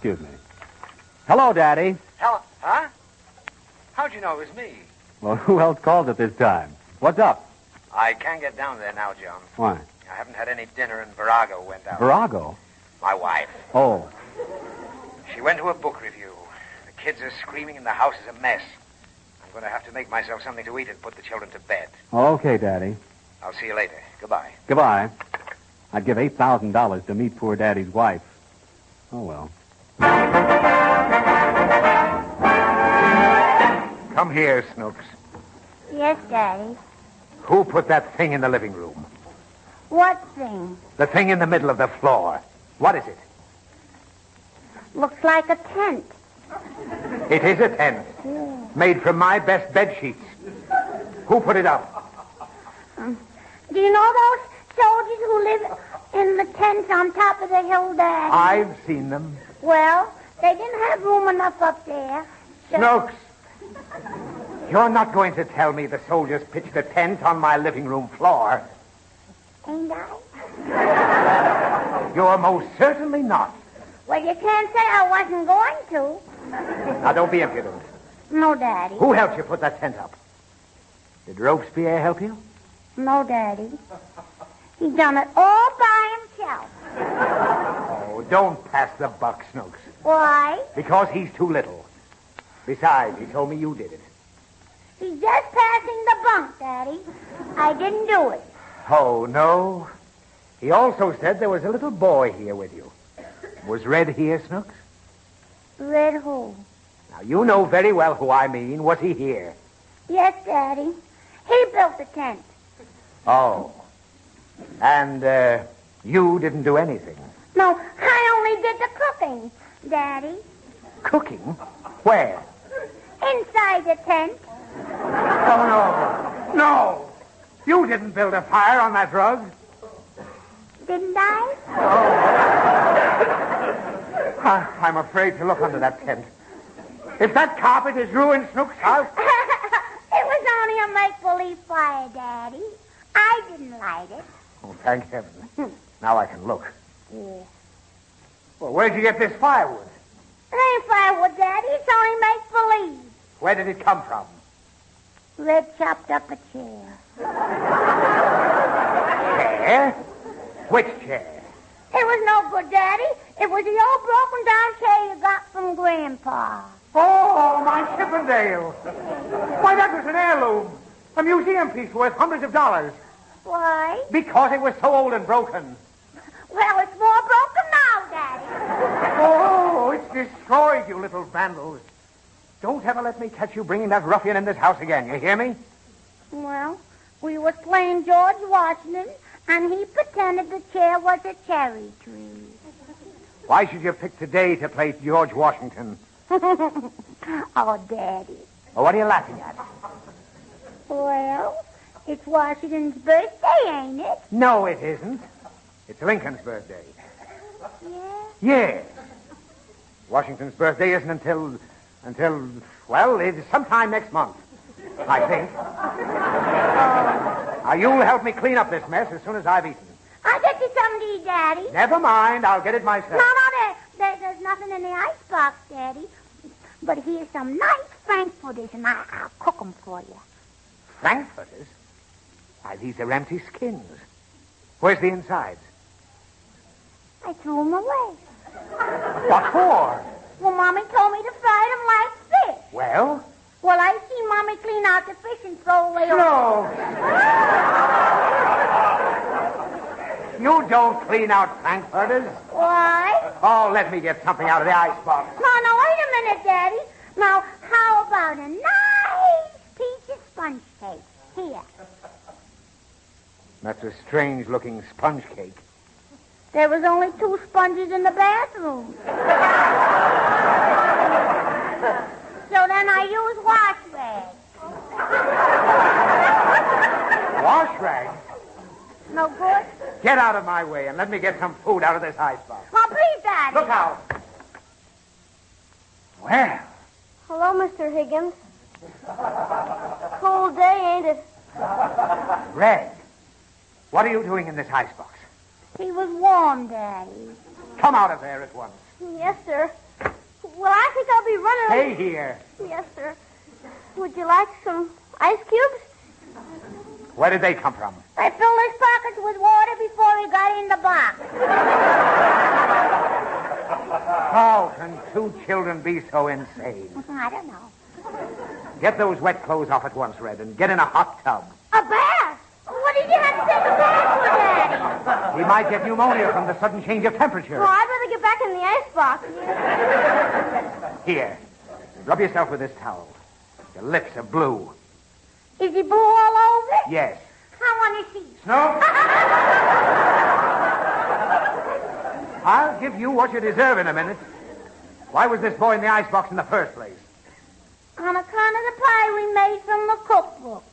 Excuse me. Hello, Daddy. Hello? Huh? How'd you know it was me? Well, who else called at this time? What's up? I can't get down there now, John. Why? I haven't had any dinner, and Virago went out. Virago? My wife. Oh. She went to a book review. The kids are screaming, and the house is a mess. I'm going to have to make myself something to eat and put the children to bed. Okay, Daddy. I'll see you later. Goodbye. Goodbye. I'd give $8,000 to meet poor Daddy's wife. Oh, well. Come here, Snooks. Yes, Daddy. Who put that thing in the living room? What thing? The thing in the middle of the floor. What is it? Looks like a tent. It is a tent. Yeah. Made from my best bed sheets. Who put it up? Do you know those soldiers who live in the tents on top of the hill, Daddy? I've seen them. Well, they didn't have room enough up there. So... Snooks! You're not going to tell me the soldiers pitched a tent on my living room floor. Ain't I? You're most certainly not. Well, you can't say I wasn't going to. Now, don't be impudent. No, Daddy. Who helped you put that tent up? Did Robespierre help you? No, Daddy. He done it all by himself. Oh, don't pass the buck, Snooks. Why? Because he's too little. Besides, he told me you did it. He's just passing the bunk, Daddy. I didn't do it. Oh, no. He also said there was a little boy here with you. Was Red here, Snooks? Red who? Now, you know very well who I mean. Was he here? Yes, Daddy. He built the tent. Oh. And, you didn't do anything? No, I only did the cooking, Daddy. Cooking? Where? Inside the tent. Oh, no. No! You didn't build a fire on that rug. Didn't I? I'm afraid to look under that tent. If that carpet is ruined, Snooks, I'll... It was only a make-believe fire, Daddy. I didn't light it. Oh, thank heaven. Now I can look. Yeah. Well, where'd you get this firewood? It ain't firewood, Daddy. It's only make-believe. Where did it come from? Red chopped up a chair. Chair? Which chair? It was no good, Daddy. It was the old broken-down chair you got from Grandpa. Oh, my Chippendale. Why, that was an heirloom. A museum piece worth hundreds of dollars. Why? Because it was so old and broken. Well, it's more broken now, Daddy. Oh, it's destroyed, you little vandals. Don't ever let me catch you bringing that ruffian in this house again. You hear me? Well, we was playing George Washington, and he pretended the chair was a cherry tree. Why should you pick today to play George Washington? Oh, Daddy. Oh, what are you laughing at? Well, it's Washington's birthday, ain't it? No, it isn't. It's Lincoln's birthday. Yeah? Yes. Washington's birthday isn't until, well, it's sometime next month, I think. Now, you'll help me clean up this mess as soon as I've eaten. I'll get you something to eat, Daddy. Never mind, I'll get it myself. No, there's nothing in the icebox, Daddy. But here's some nice frankfurters, and I'll cook them for you. Frankfurters? Why, these are empty skins. Where's the insides? I threw them away. What for? Well, Mommy told me to fry them like fish. Well? Well, I seen Mommy clean out the fish and throw away No. You don't clean out frankfurters. Why? Oh, let me get something out of the icebox. No, wait a minute, Daddy. Now, how about a nice piece of sponge cake? Here. That's a strange-looking sponge cake. There was only 2 sponges in the bathroom. So then I used wash rags. Wash rags? No good? Get out of my way and let me get some food out of this icebox. Oh, please, Daddy. Look out. Well. Hello, Mr. Higgins. Cold day, ain't it? Red, what are you doing in this icebox? He was warm, Daddy. Come out of there at once. Yes, sir. Well, I think I'll be running. Stay here. Yes, sir. Would you like some ice cubes? Where did they come from? I filled his pockets with water before he got in the box. How can two children be so insane? I don't know. Get those wet clothes off at once, Red, and get in a hot tub. A bath? What did you have to take a bath for, Daddy? He might get pneumonia from the sudden change of temperature. Well, I'd rather get back in the icebox. Here, rub yourself with this towel. Your lips are blue. Is he blue all over? Yes. I want to see. Snook? I'll give you what you deserve in a minute. Why was this boy in the icebox in the first place? On account of the pie we made from the cookbook.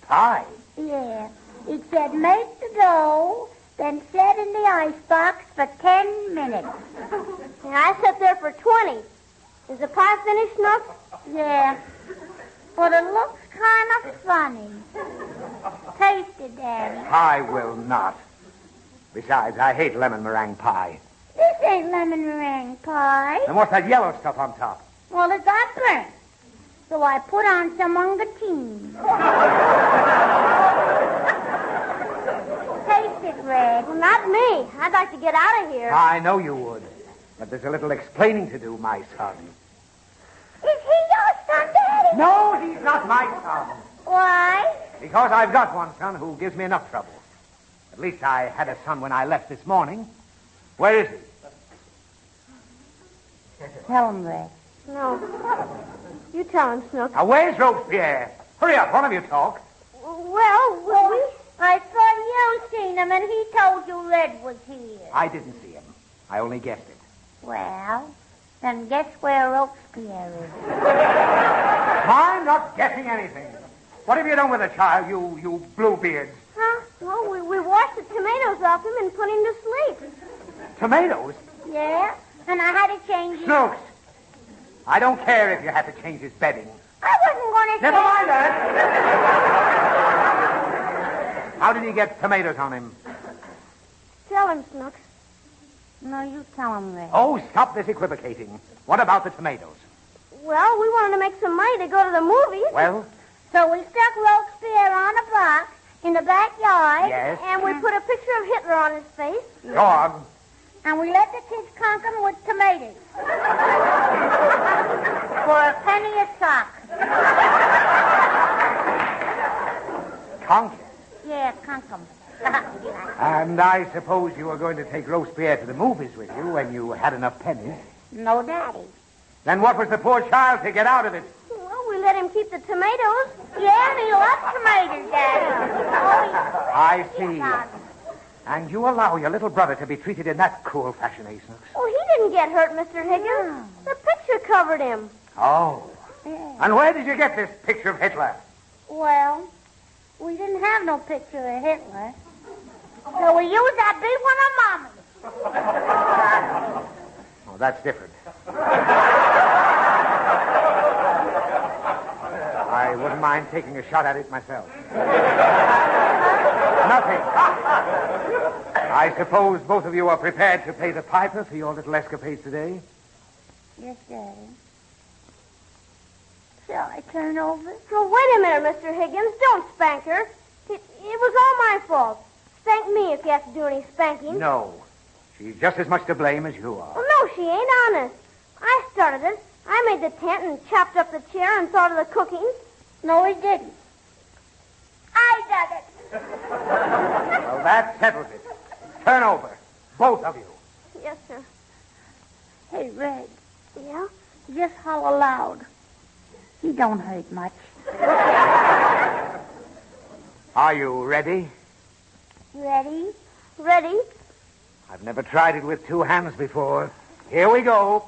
Pie? Yeah. It said make the dough, then set in the icebox for 10 minutes. And I sat there for 20. Is the pie finished, Snook? Yeah. But it looks kind of funny. Taste it, Daddy. I will not. Besides, I hate lemon meringue pie. This ain't lemon meringue pie. And what's that yellow stuff on top? Well, it got burnt. So I put on some ungatine. Taste it, Red. Well, not me. I'd like to get out of here. I know you would. But there's a little explaining to do, my son. Is he your son, Daddy? No, he's not my son. Why? Because I've got one son who gives me enough trouble. At least I had a son when I left this morning. Where is he? Tell him, Red. No. You tell him, Snook. Now, where's Robespierre? Hurry up, one of you talk. Well, I thought you seen him, and he told you Red was here. I didn't see him. I only guessed it. Well, then guess where Robespierre is. I'm not guessing anything. What have you done with the child, you bluebeards? Huh? Well, we washed the tomatoes off him and put him to sleep. Tomatoes? Yeah, and I had to change his... Snooks. I don't care if you had to change his bedding. I wasn't going to Never mind that. How did he get tomatoes on him? Tell him, Snooks. No, you tell him, Red. Oh, stop this equivocating. What about the tomatoes? Well, we wanted to make some money to go to the movies. Well? So we stuck Robespierre on a box in the backyard. Yes. And we put a picture of Hitler on his face. Go on. And we let the kids conk him with tomatoes. For a penny a sock. Conk. Yeah, conk him. And I suppose you were going to take Robespierre to the movies with you when you had enough pennies. No, Daddy. Then what was the poor child to get out of it? Well, we let him keep the tomatoes. Yeah, and he loves tomatoes, Daddy. Oh, I see. And you allow your little brother to be treated in that cruel fashion, eh, Snooks? Oh, he didn't get hurt, Mr. Higgins. The picture covered him. Oh. Yeah. And where did you get this picture of Hitler? Well, we didn't have no picture of Hitler. So we used that big one of Mama's. Oh, that's different. I wouldn't mind taking a shot at it myself. Nothing. I suppose both of you are prepared to pay the piper for your little escapades today? Yes, Daddy. Shall I turn over? Oh, wait a minute, Mr. Higgins. Don't spank her. It was all my fault. Spank me if you have to do any spanking. No. She's just as much to blame as you are. Well, no, she ain't honest. I started it. I made the tent and chopped up the chair and thought of the cooking. No, he didn't. I did it. Well, that settles it. Turn over. Both of you. Yes, sir. Hey, Red, Yeah? just holler loud. He don't hurt much. Are you ready? Ready? Ready? I've never tried it with two hands before. Here we go.